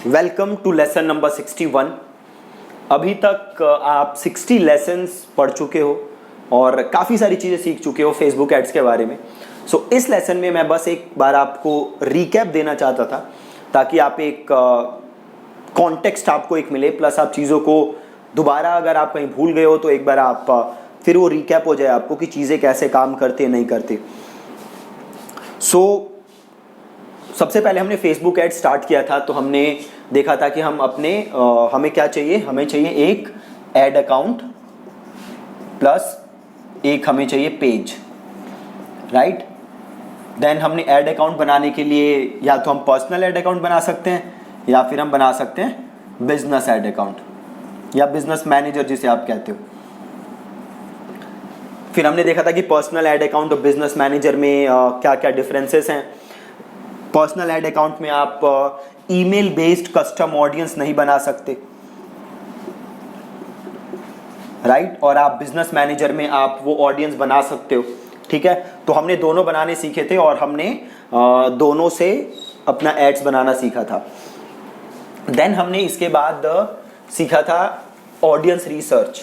Welcome to lesson number 61। अभी तक आप 60 लेसन्स पढ़ चुके हो और काफ़ी सारी चीज़ें सीख चुके हो फेसबुक एड्स के बारे में। इस लेसन में मैं बस एक बार आपको रिकैप देना चाहता था ताकि आप एक कॉन्टेक्स्ट आपको एक मिले, प्लस आप चीज़ों को दोबारा अगर आप कहीं भूल गए हो तो एक बार आप फिर वो रिकैप हो जाए आपको कि चीज़ें कैसे काम करते नहीं करते। सबसे पहले हमने फेसबुक ऐड स्टार्ट किया था तो हमने देखा था कि हम अपने हमें क्या चाहिए, हमें चाहिए एक ऐड अकाउंट प्लस एक हमें चाहिए पेज, राइट। देन हमने ऐड अकाउंट बनाने के लिए या तो हम पर्सनल ऐड अकाउंट बना सकते हैं या फिर हम बना सकते हैं बिजनेस ऐड अकाउंट या बिजनेस मैनेजर जिसे आप कहते हो। फिर हमने देखा था कि पर्सनल ऐड अकाउंट और बिजनेस मैनेजर में क्या क्या डिफरेंसेस हैं। पर्सनल ऐड अकाउंट में आप ईमेल बेस्ड कस्टम ऑडियंस नहीं बना सकते, राइट। और आप बिजनेस मैनेजर में आप वो ऑडियंस बना सकते हो, ठीक है। तो हमने दोनों बनाने सीखे थे और हमने दोनों से अपना एड्स बनाना सीखा था। देन हमने इसके बाद सीखा था ऑडियंस रिसर्च,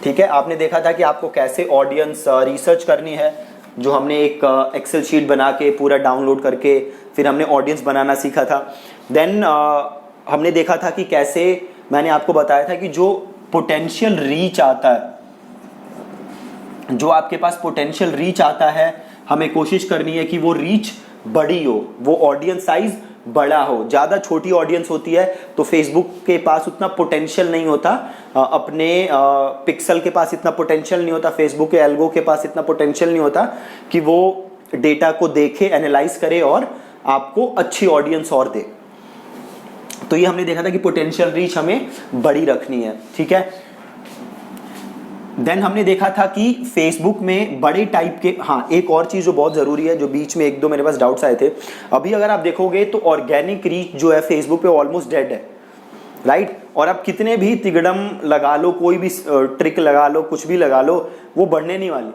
ठीक है। आपने देखा था कि आपको कैसे ऑडियंस रिसर्च करनी है, जो हमने एक एक्सेल शीट बना के पूरा डाउनलोड करके फिर हमने ऑडियंस बनाना सीखा था। देन हमने देखा था कि कैसे, मैंने आपको बताया था कि जो पोटेंशियल रीच आता है, जो आपके पास पोटेंशियल रीच आता है, हमें कोशिश करनी है कि वो रीच बड़ी हो, वो ऑडियंस साइज बड़ा हो। ज़्यादा छोटी ऑडियंस होती है तो फेसबुक के पास उतना पोटेंशियल नहीं होता, अपने पिक्सल के पास इतना पोटेंशियल नहीं होता, फेसबुक के एल्गो के पास इतना पोटेंशियल नहीं होता कि वो डेटा को देखे, एनालाइज करे और आपको अच्छी ऑडियंस और दे। तो ये हमने देखा था कि पोटेंशियल रीच हमें बड़ी रखनी है, ठीक है। देन हमने देखा था कि फेसबुक में बड़े टाइप के, हाँ एक और चीज़ जो बहुत ज़रूरी है, जो बीच में एक दो मेरे पास डाउट्स आए थे। अभी अगर आप देखोगे तो ऑर्गेनिक रीच जो है फेसबुक पे ऑलमोस्ट डेड है, राइट। और आप कितने भी तिगड़म लगा लो, कोई भी ट्रिक लगा लो, कुछ भी लगा लो, वो बढ़ने नहीं वाली।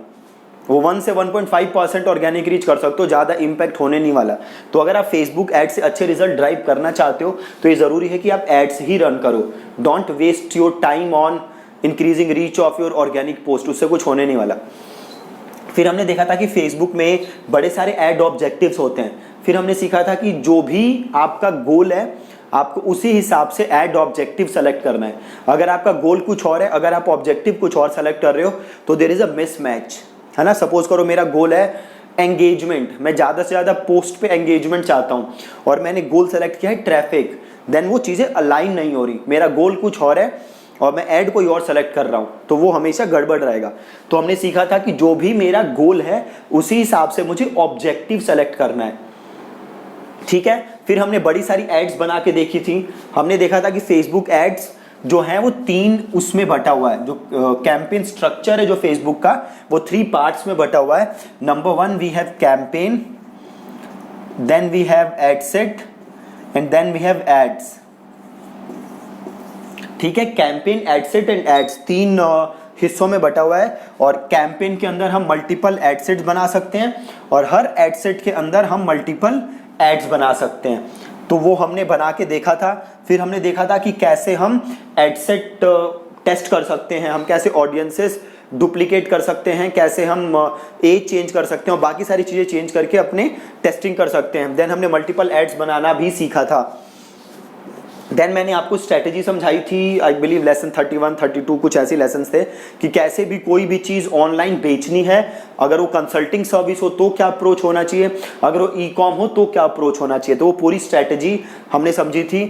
वो 1 से 1.5% ऑर्गेनिक रीच कर सकते हो, ज़्यादा इम्पैक्ट होने नहीं वाला। तो अगर आप फेसबुक एड से अच्छे रिजल्ट ड्राइव करना चाहते हो तो ये ज़रूरी है कि आप एड्स ही रन करो। Don't waste your time on increasing reach of your organic post, उससे कुछ होने नहीं वाला। फिर हमने देखा था कि फेसबुक में बड़े सारे एड ऑब्जेक्टिव्स होते हैं। फिर हमने सीखा था कि जो भी आपका गोल है आपको उसी हिसाब से एड ऑब्जेक्टिव सेलेक्ट करना है। अगर आपका गोल कुछ और है, अगर आप ऑब्जेक्टिव कुछ और सेलेक्ट कर रहे हो तो देयर इज अ मिसमैच, है ना। सपोज करो मेरा गोल है एंगेजमेंट, मैं ज़्यादा से ज़्यादा पोस्ट पे एंगेजमेंट चाहता हूँ और मैंने गोल सेलेक्ट किया है ट्रैफिक, देन वो चीज़ें अलाइन नहीं हो रही। मेरा गोल कुछ और है और मैं ऐड कोई और सेलेक्ट कर रहा हूँ तो वो हमेशा गड़बड़ रहेगा। तो हमने सीखा था कि जो भी मेरा गोल है उसी हिसाब से मुझे ऑब्जेक्टिव सेलेक्ट करना है, ठीक है। फिर हमने बड़ी सारी एड्स बना के देखी थी। हमने देखा था कि फेसबुक एड्स जो है वो 3 उसमें बटा हुआ है, जो कैंपेन स्ट्रक्चर है जो फेसबुक का, वो 3 पार्ट्स में बटा हुआ है। Number 1 we have campaign, then we have ad set and then we have ads, ठीक है। Campaign, ad set and ads 3 हिस्सों में बटा हुआ है और कैंपेन के अंदर हम मल्टीपल एड सेट्स बना सकते हैं और हर एड सेट के अंदर हम मल्टीपल एड्स बना सकते हैं। तो वो हमने बना के देखा था। फिर हमने देखा था कि कैसे हम एड सेट टेस्ट कर सकते हैं, हम कैसे ऑडियंसेस डुप्लीकेट कर सकते हैं, कैसे हम एज चेंज कर सकते हैं और बाकी सारी चीज़ें चेंज करके अपने टेस्टिंग कर सकते हैं। देन हमने मल्टीपल एड्स बनाना भी सीखा था। देन मैंने आपको स्ट्रैटेजी समझाई थी, आई बिलीव लेसन 31, 32 कुछ ऐसे लेसन्स थे कि कैसे भी कोई भी चीज़ ऑनलाइन बेचनी है, अगर वो कंसल्टिंग सर्विस हो तो क्या अप्रोच होना चाहिए, अगर वो ई कॉम हो तो क्या अप्रोच होना चाहिए। तो वो पूरी स्ट्रैटेजी हमने समझी थी।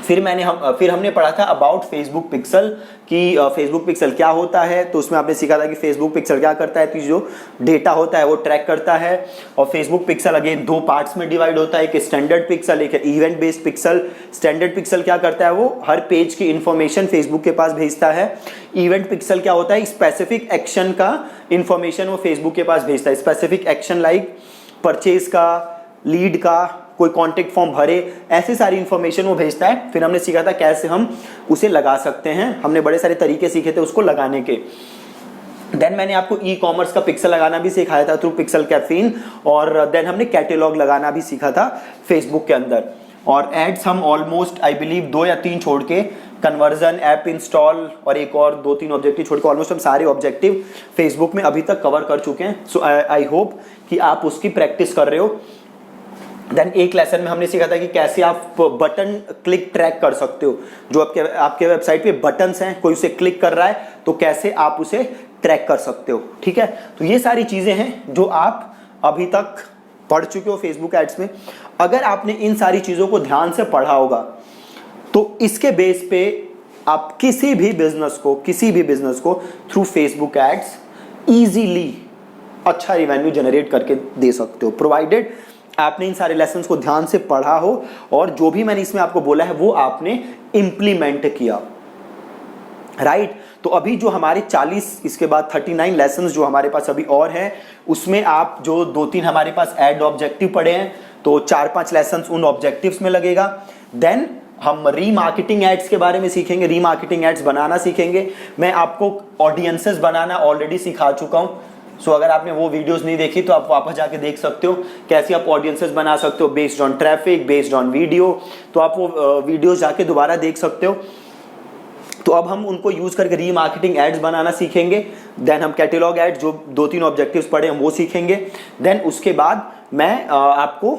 फिर हमने पढ़ा था अबाउट फेसबुक पिक्सल कि फेसबुक पिक्सल क्या होता है। तो उसमें आपने सीखा था कि फेसबुक पिक्सल क्या करता है, कि जो डेटा होता है वो ट्रैक करता है। और फेसबुक पिक्सल अगेन 2 पार्ट्स में डिवाइड होता है, एक स्टैंडर्ड पिक्सल, एक event based pixel. Standard pixel क्या करता है, वो हर पेज की इंफॉर्मेशन फेसबुक के पास भेजता है। इवेंट पिक्सल क्या होता है, स्पेसिफिक एक्शन का इंफॉर्मेशन वो फेसबुक के पास भेजता है। स्पेसिफिक एक्शन लाइक परचेज का, लीड का, कोई कॉन्टेक्ट फॉर्म भरे, ऐसे सारी इंफॉर्मेशन वो भेजता है। फिर हमने सीखा था कैसे हम उसे लगा सकते हैं, हमने बड़े सारे तरीके सीखे थे उसको लगाने के। देन मैंने आपको ई कॉमर्स का पिक्सल लगाना भी सिखाया था थ्रू पिक्सल कैफीन। और देन हमने कैटेलॉग लगाना भी सीखा था फेसबुक के अंदर। और एड्स हम ऑलमोस्ट आई बिलीव 2 या 3 छोड़ के, कन्वर्जन, ऐप इंस्टॉल और एक और 2-3 ऑब्जेक्टिव छोड़ के ऑलमोस्ट हम सारे ऑब्जेक्टिव फेसबुक में अभी तक कवर कर चुके हैं। सो आई होप कि आप उसकी प्रैक्टिस कर रहे हो। देन एक लेसन में हमने सीखा था कि कैसे आप बटन क्लिक ट्रैक कर सकते हो। जो आपके वेबसाइट पे बटन्स हैं, कोई उसे क्लिक कर रहा है तो कैसे आप उसे ट्रैक कर सकते हो। ठीक है, तो ये सारी चीजें हैं जो आप अभी तक पढ़ चुके हो फेसबुक एड्स में। अगर आपने इन सारी चीजों को ध्यान से पढ़ा होगा तो इसके बेस पे आप किसी भी बिजनेस को थ्रू फेसबुक एड्स इजीली अच्छा रिवेन्यू जनरेट करके दे सकते हो, प्रोवाइडेड आपने इन सारे लेसन्स को ध्यान से पढ़ा हो और जो भी मैंने इसमें आपको बोला है वो आपने इंप्लीमेंट किया। राइट, तो अभी जो हमारे 40, इसके बाद 39 लेसन्स जो हमारे पास अभी और हैं, उसमें आप जो 2-3 हमारे पास एड ऑब्जेक्टिव पढ़े हैं, तो 4-5 लेसन्स उन ऑब्जेक्टिव्स में लगेगा। देन हम रीमार्केटिंग एड्स के बारे में सीखेंगे, रीमार्केटिंग एड्स बनाना सीखेंगे। मैं आपको ऑडियंसेस बनाना ऑलरेडी सिखा चुका हूं। सो अगर आपने वो वीडियोस नहीं देखी तो आप वापस जाके देख सकते हो कैसे आप ऑडियंसेस बना सकते हो based on traffic, based on video. तो आप वो वीडियोस जाके दोबारा देख सकते हो। तो अब हम उनको यूज करके रीमार्केटिंग एड्स बनाना सीखेंगे। देन हम कैटलॉग एड्स जो 2-3 ऑब्जेक्टिव्स पढ़े हैं वो सीखेंगे। देन उसके बाद मैं आपको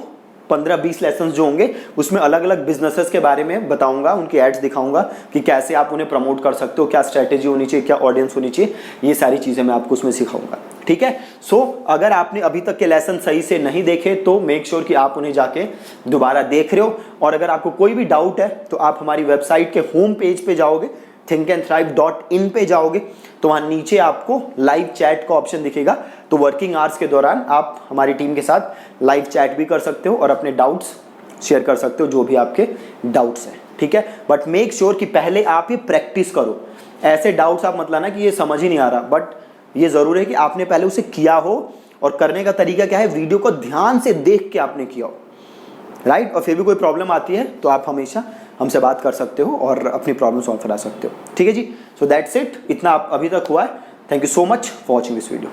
15-20 लेसन्स जो होंगे उसमें अलग अलग बिजनेसेस के बारे में बताऊंगा, उनकी एड्स दिखाऊंगा कि कैसे आप उन्हें प्रमोट कर सकते हो, क्या स्ट्रेटेजी होनी चाहिए, क्या ऑडियंस होनी चाहिए, ये सारी चीजें मैं आपको उसमें सिखाऊंगा। ठीक है, सो अगर आपने अभी तक के लेसन सही से नहीं देखे तो मेक श्योर कि आप उन्हें जाके दोबारा देख रहे हो। और अगर आपको कोई भी डाउट है तो आप हमारी वेबसाइट के होम पेज पे जाओगे, thinkandthrive.in पे जाओगे तो वहां नीचे आपको लाइव चैट का ऑप्शन दिखेगा। तो वर्किंग आवर्स के दौरान आप हमारी टीम के साथ लाइव चैट भी कर सकते हो और अपने डाउट्स शेयर कर सकते हो, जो भी आपके डाउट्स हैं। ठीक है, बट मेक श्योर कि पहले आप ये प्रैक्टिस करो। ऐसे डाउट्स आप मत लाना कि ये समझ ही नहीं आ रहा, बट ये जरूर है कि आपने पहले उसे किया हो। और करने का तरीका क्या है, वीडियो को ध्यान से देख के आपने किया हो। राइट, और फिर भी कोई प्रॉब्लम आती है तो आप हमेशा हमसे बात कर सकते हो और अपनी प्रॉब्लम सॉल्व करा सकते हो। ठीक है जी, सो दैट्स इट, इतना अभी तक हुआ है। Thank you so much for watching this video.